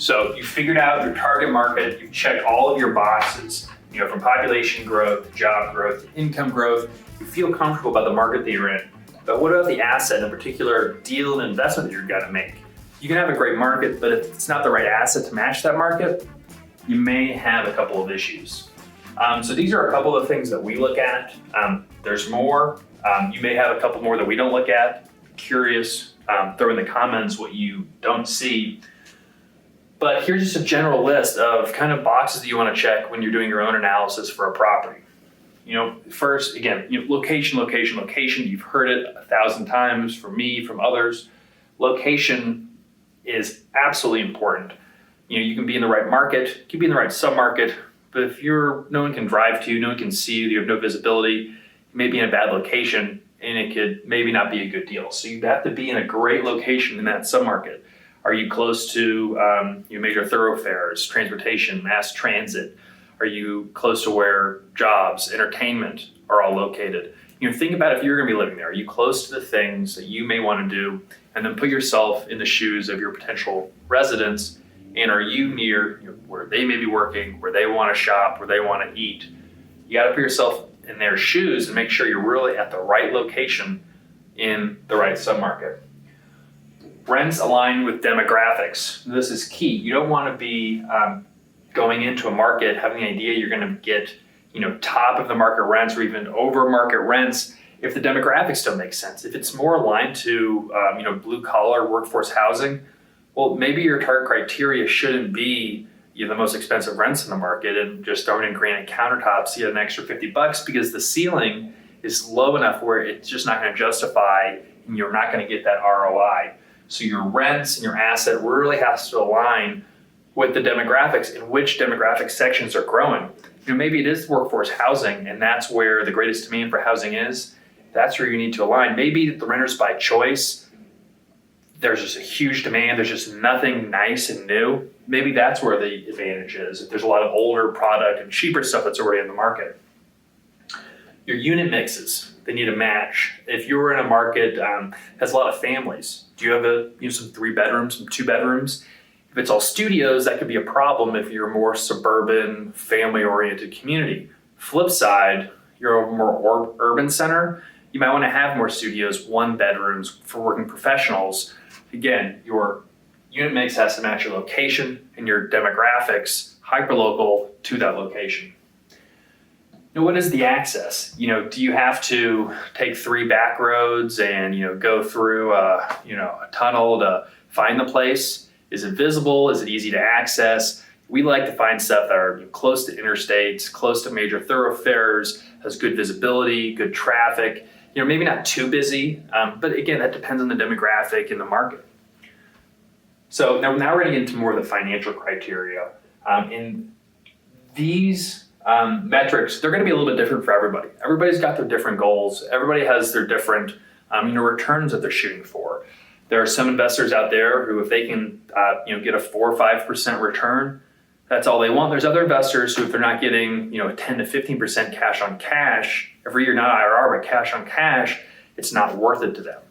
So you figured out your target market, you've checked all of your boxes, from population growth, to job growth, to income growth. You feel comfortable about the market that you're in. But what about the asset, in particular deal and investment that you're gonna make? You can have a great market, but if it's not the right asset to match that market, you may have a couple of issues. So these are a couple of things that we look at. There's more. You may have a couple more that we don't look at. Curious, throw in the comments what you don't see. But here's just a general list of kind of boxes that you want to check when you're doing your own analysis for a property. First, again, location, location, location. You've heard it 1,000 times from me, from others. Location is absolutely important. You can be in the right market, you can be in the right submarket, but if no one can drive to you, no one can see you, you have no visibility, you may be in a bad location, and it could maybe not be a good deal. So you have to be in a great location in that submarket. Are you close to major thoroughfares, transportation, mass transit? Are you close to where jobs, entertainment are all located? Think about if you're going to be living there. Are you close to the things that you may want to do? And then put yourself in the shoes of your potential residents. And are you near where they may be working, where they want to shop, where they want to eat? You got to put yourself in their shoes and make sure you're really at the right location in the right submarket. Rents align with demographics. This is key. You don't want to be going into a market having the idea you're going to get top of the market rents or even over market rents if the demographics don't make sense. If it's more aligned to blue collar workforce housing, well, maybe your target criteria shouldn't be the most expensive rents in the market and just throwing in granite countertops, you get an extra $50 because the ceiling is low enough where it's just not going to justify and you're not going to get that ROI. So your rents and your asset really has to align with the demographics and which demographic sections are growing. Maybe it is workforce housing and that's where the greatest demand for housing is. That's where you need to align. Maybe the renters by choice, there's just a huge demand, there's just nothing nice and new. Maybe that's where the advantage is. If there's a lot of older product and cheaper stuff that's already in the market. Your unit mixes, they need to match. If you're in a market has a lot of families, do you have some 3 bedrooms, some 2 bedrooms? If it's all studios, that could be a problem if you're a more suburban, family-oriented community. Flip side, you're a more urban center, you might want to have more studios, 1 bedrooms for working professionals. Again, your unit mix has to match your location and your demographics, hyperlocal to that location. What is the access? Do you have to take 3 back roads and go through a tunnel to find the place? Is it visible? Is it easy to access? We like to find stuff that are close to interstates, close to major thoroughfares, has good visibility, good traffic. Maybe not too busy, but again, that depends on the demographic and the market. So now we're getting into more of the financial criteria. In these metrics, they're going to be a little bit different for everybody. Everybody's got their different goals. Everybody has their different returns that they're shooting for. There are some investors out there who, if they can get a 4 or 5% return, that's all they want. There's other investors who, if they're not getting a 10 to 15% cash on cash every year, not IRR, but cash on cash, it's not worth it to them.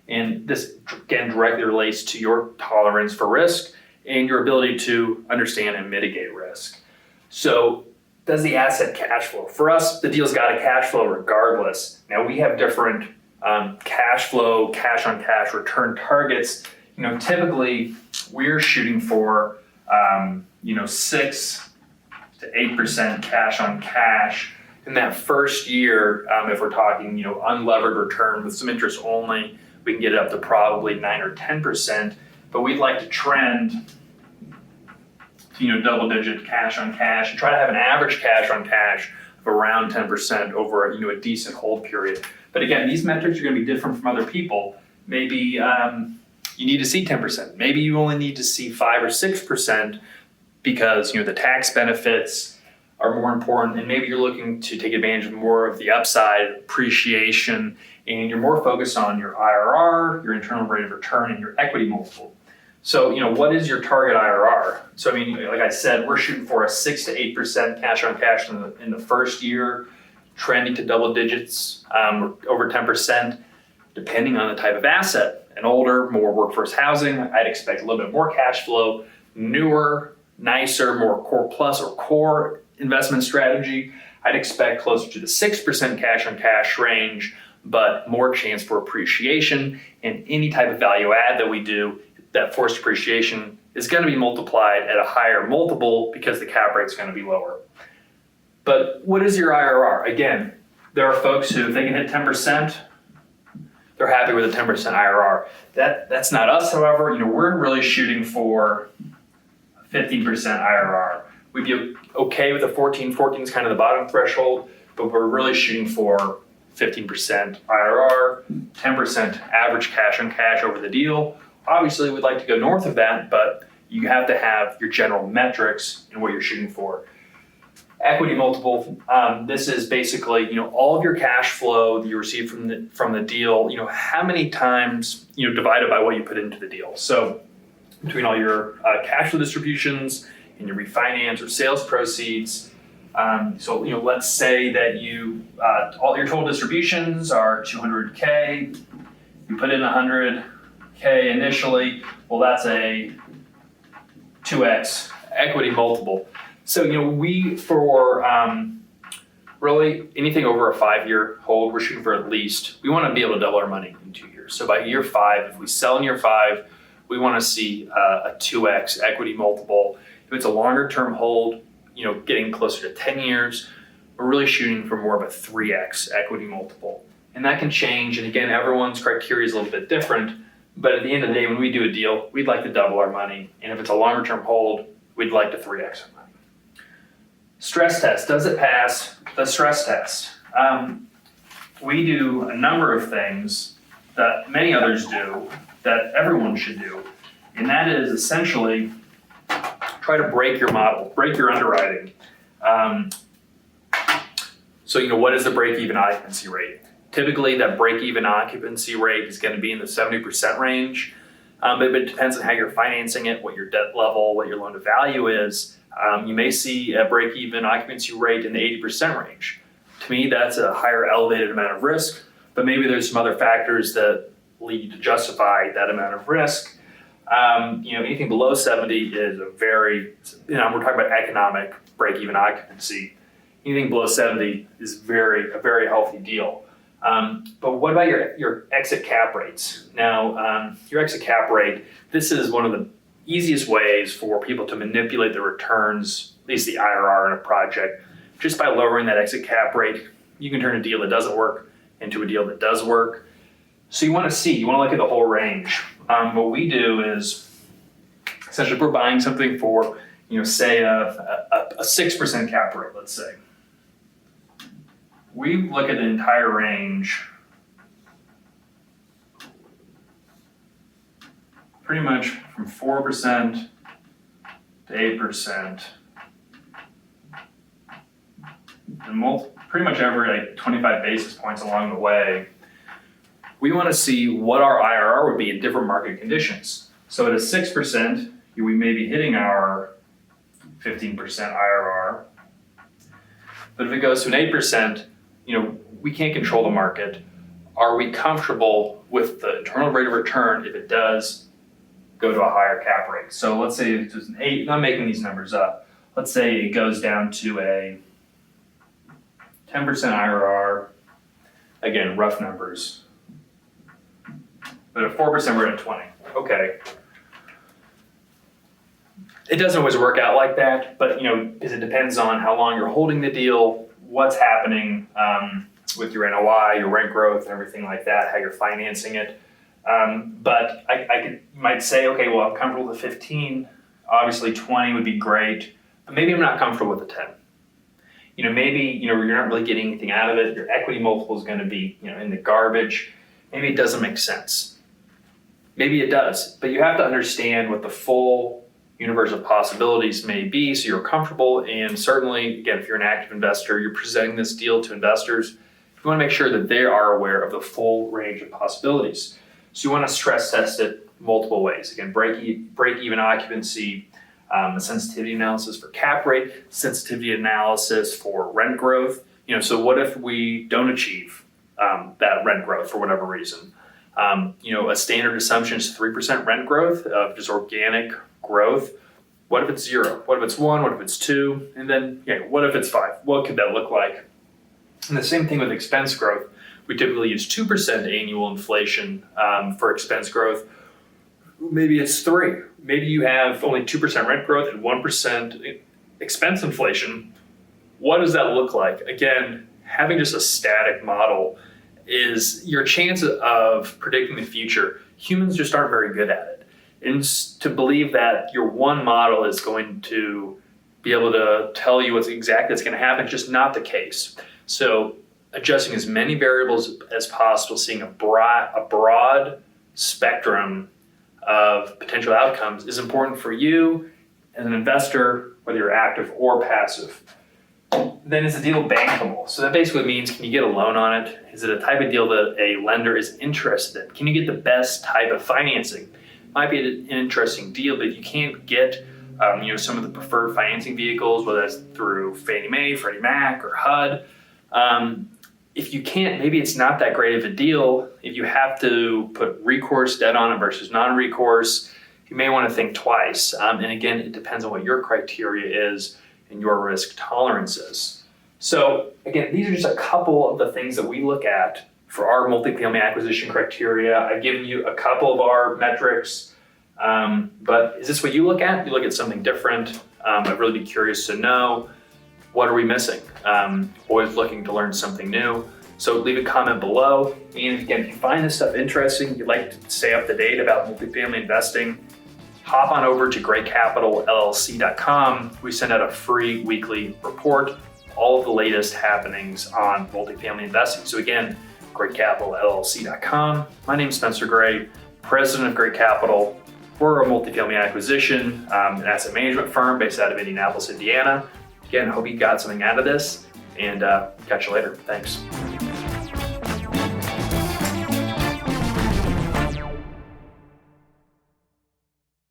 And this, again, directly relates to your tolerance for risk and your ability to understand and mitigate risk. So does the asset cash flow? For us, the deal's got a cash flow regardless. Now, we have different cash flow, cash on cash return targets. Typically we're shooting for 6 to 8% cash on cash in that first year. If we're talking unlevered return with some interest only, we can get it up to probably 9 or 10%, but we'd like to trend double digit cash on cash and try to have an average cash on cash of around 10% over a decent hold period. But again, these metrics are going to be different from other people. Maybe you need to see 10%. Maybe you only need to see 5 or 6% because the tax benefits are more important, and maybe you're looking to take advantage of more of the upside appreciation, and you're more focused on your IRR, your internal rate of return, and your equity multiple. So, what is your target IRR? So, like I said, we're shooting for a 6 to 8% cash on cash in the first year, trending to double digits, over 10%, depending on the type of asset. An older, more workforce housing, I'd expect a little bit more cash flow, newer, nicer, more core plus or core investment strategy, I'd expect closer to the 6% cash on cash range, but more chance for appreciation. And any type of value add that we do, that forced appreciation is going to be multiplied at a higher multiple because the cap rate is going to be lower. But what is your IRR? Again, there are folks who, if they can hit 10%, they're happy with a 10% IRR. That's not us, however. We're really shooting for 15% IRR. We'd be okay with a 14. 14 is kind of the bottom threshold, but we're really shooting for 15% IRR, 10% average cash on cash over the deal. Obviously, we'd like to go north of that, but you have to have your general metrics in what you're shooting for. Equity multiple, this is basically, all of your cash flow that you receive from the deal, how many times, divided by what you put into the deal. So between all your cash flow distributions and your refinance or sales proceeds, let's say that all your total distributions are 200K, you put in 100K initially, well, that's a 2x equity multiple. So, we, for really anything over a 5-year hold, we're shooting for we want to be able to double our money in 2 years. So by year 5, if we sell in year 5, we want to see a 2x equity multiple. If it's a longer term hold, getting closer to 10 years, we're really shooting for more of a 3x equity multiple. And that can change. And again, everyone's criteria is a little bit different. But at the end of the day, when we do a deal, we'd like to double our money. And if it's a longer term hold, we'd like to 3x our money. Stress test, does it pass the stress test? We do a number of things that many others do that everyone should do. And that is essentially try to break your model, break your underwriting. So, what is the break-even occupancy rate? Typically, that break-even occupancy rate is going to be in the 70% range. But it depends on how you're financing it, what your debt level, what your loan to value is. You may see a break-even occupancy rate in the 80% range. To me, that's a higher elevated amount of risk, but maybe there's some other factors that lead you to justify that amount of risk. Anything below 70 is we're talking about economic break-even occupancy. Anything below 70 is a very healthy deal. But what about your exit cap rates? Now, your exit cap rate, this is one of the easiest ways for people to manipulate the returns, at least the IRR in a project. Just by lowering that exit cap rate, you can turn a deal that doesn't work into a deal that does work. So you want to look at the whole range. What we do is, essentially, if we're buying something for, say a 6% cap rate, let's say. We look at the entire range, pretty much from 4% to 8%, and pretty much every 25 basis points along the way. We want to see what our IRR would be in different market conditions. So at a 6%, we may be hitting our 15% IRR. But if it goes to an 8%, we can't control the market. Are we comfortable with the internal rate of return if it does go to a higher cap rate? So let's say it's an 8, I'm making these numbers up. Let's say it goes down to a 10% IRR. Again, rough numbers. But at 4%, we're at 20. Okay. It doesn't always work out like that, but because it depends on how long you're holding the deal, what's happening with your NOI, your rent growth, and everything like that, how you're financing it. But you might say, okay, well, I'm comfortable with 15. Obviously, 20 would be great, but maybe I'm not comfortable with the 10. Maybe you're not really getting anything out of it. Your equity multiple is going to be in the garbage. Maybe it doesn't make sense. Maybe it does, but you have to understand what the full universe of possibilities may be so you're comfortable. And certainly, again, if you're an active investor, you're presenting this deal to investors, you want to make sure that they are aware of the full range of possibilities. So you want to stress test it multiple ways. Again, break-even occupancy, a sensitivity analysis for cap rate, sensitivity analysis for rent growth. So what if we don't achieve that rent growth for whatever reason? A standard assumption is 3% rent growth of just organic growth. What if it's 0? What if it's 1? What if it's 2? And then, what if it's 5? What could that look like? And the same thing with expense growth. We typically use 2% annual inflation for expense growth. Maybe it's 3. Maybe you have only 2% rent growth and 1% expense inflation. What does that look like? Again, having just a static model is your chance of predicting the future. Humans just aren't very good at it. And to believe that your one model is going to be able to tell you what's exactly that's going to happen is just not the case. So adjusting as many variables as possible, seeing a broad spectrum of potential outcomes is important for you as an investor, whether you're active or passive. Then is the deal bankable? So that basically means, can you get a loan on it? Is it a type of deal that a lender is interested in? Can you get the best type of financing? Might be an interesting deal, but if you can't get some of the preferred financing vehicles, whether that's through Fannie Mae, Freddie Mac, or HUD, if you can't, maybe it's not that great of a deal. If you have to put recourse debt on it versus non-recourse, you may want to think twice. And again, it depends on what your criteria is and your risk tolerances. So again, these are just a couple of the things that we look at for our multifamily acquisition criteria. I've given you a couple of our metrics, but is this what you look at? You look at something different? I'd really be curious to know, what are we missing? Always looking to learn something new. So leave a comment below. And again, if you find this stuff interesting, you'd like to stay up to date about multifamily investing, hop on over to greatcapitalllc.com. We send out a free weekly report, all of the latest happenings on multifamily investing. So again, greatcapitalllc.com. My name is Spencer Gray, president of Great Capital. We're a multifamily acquisition, an asset management firm based out of Indianapolis, Indiana. Again, hope you got something out of this, and catch you later. Thanks.